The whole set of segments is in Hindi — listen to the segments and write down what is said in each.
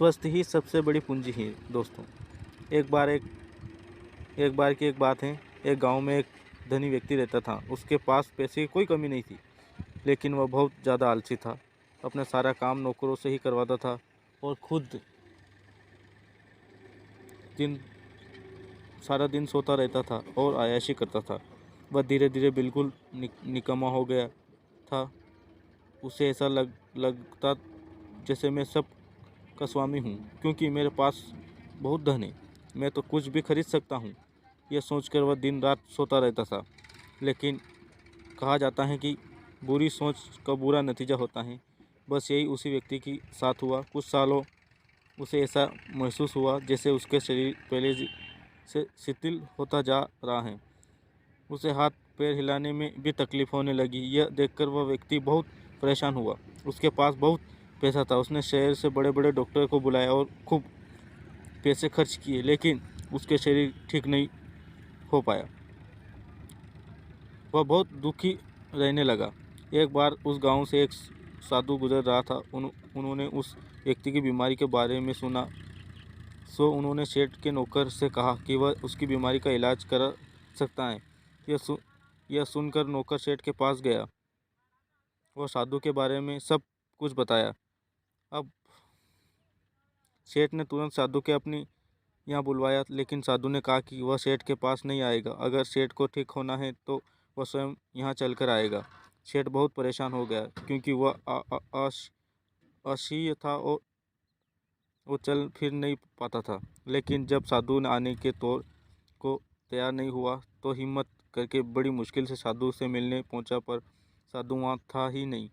स्वस्थ ही सबसे बड़ी पूंजी है दोस्तों। एक बार की एक बात है। एक गांव में एक धनी व्यक्ति रहता था। उसके पास पैसे की कोई कमी नहीं थी, लेकिन वह बहुत ज़्यादा आलसी था। अपना सारा काम नौकरों से ही करवाता था और खुद दिन सारा दिन सोता रहता था और अय्याशी करता था। वह धीरे धीरे बिल्कुल निकम्मा हो गया था। उसे ऐसा लगता जैसे मैं सब का स्वामी हूँ, क्योंकि मेरे पास बहुत धन है, मैं तो कुछ भी खरीद सकता हूँ। यह सोचकर वह दिन रात सोता रहता था। लेकिन कहा जाता है कि बुरी सोच का बुरा नतीजा होता है। बस यही उसी व्यक्ति के साथ हुआ। कुछ सालों उसे ऐसा महसूस हुआ जैसे उसके शरीर पहले से शिथिल होता जा रहा है। उसे हाथ पैर हिलाने में भी तकलीफ होने लगी। यह देखकर वह व्यक्ति बहुत परेशान हुआ। उसके पास बहुत पैसा था। उसने शहर से बड़े बड़े डॉक्टर को बुलाया और खूब पैसे खर्च किए, लेकिन उसके शरीर ठीक नहीं हो पाया। वह बहुत दुखी रहने लगा। एक बार उस गांव से एक साधु गुजर रहा था। उन्होंने उस व्यक्ति की बीमारी के बारे में सुना। उन्होंने सेठ के नौकर से कहा कि वह उसकी बीमारी का इलाज कर सकता है। यह सुनकर नौकर सेठ के पास गया। वह साधु के बारे में सब कुछ बताया। अब सेठ ने तुरंत साधु के अपनी यहाँ बुलवाया, लेकिन साधु ने कहा कि वह सेठ के पास नहीं आएगा। अगर सेठ को ठीक होना है तो वह स्वयं यहाँ चलकर आएगा। सेठ बहुत परेशान हो गया, क्योंकि वह असीय था और वो चल फिर नहीं पाता था। लेकिन जब साधु ने आने के तौर को तैयार नहीं हुआ तो हिम्मत करके बड़ी मुश्किल से साधु से मिलने पहुंचा, पर साधु वहाँ था ही नहीं।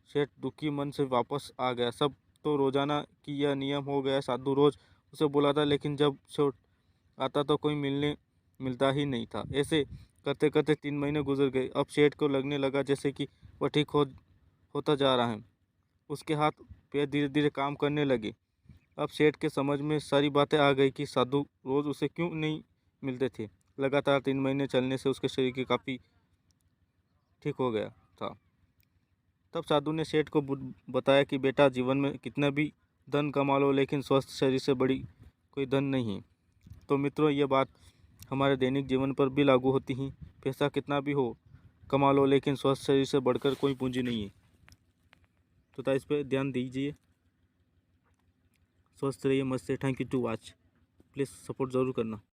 सेठ दुखी मन से वापस आ गया। सब तो रोजाना की यह नियम हो गया। साधु रोज उसे बुलाता, लेकिन जब सेठ आता तो कोई मिलता ही नहीं था। ऐसे करते करते 3 महीने गुजर गए। अब सेठ को लगने लगा जैसे कि वह ठीक होता जा रहा है। उसके हाथ पैर धीरे धीरे काम करने लगे। अब सेठ के समझ में सारी बातें आ गई कि साधु रोज उसे क्यों नहीं मिलते थे। लगातार 3 महीने चलने से उसके शरीर की काफ़ी ठीक हो गया था। तब साधु ने सेठ को बताया कि बेटा, जीवन में कितना भी धन कमा लो, लेकिन स्वस्थ शरीर से बड़ी कोई धन नहीं है। तो मित्रों, ये बात हमारे दैनिक जीवन पर भी लागू होती है। पैसा कितना भी हो कमा लो, लेकिन स्वस्थ शरीर से बढ़कर कोई पूंजी नहीं है। तो इस पर ध्यान दीजिए। स्वस्थ रहिए, मस्त रहिए। Thank you to watch. Please support ज़रूर करना।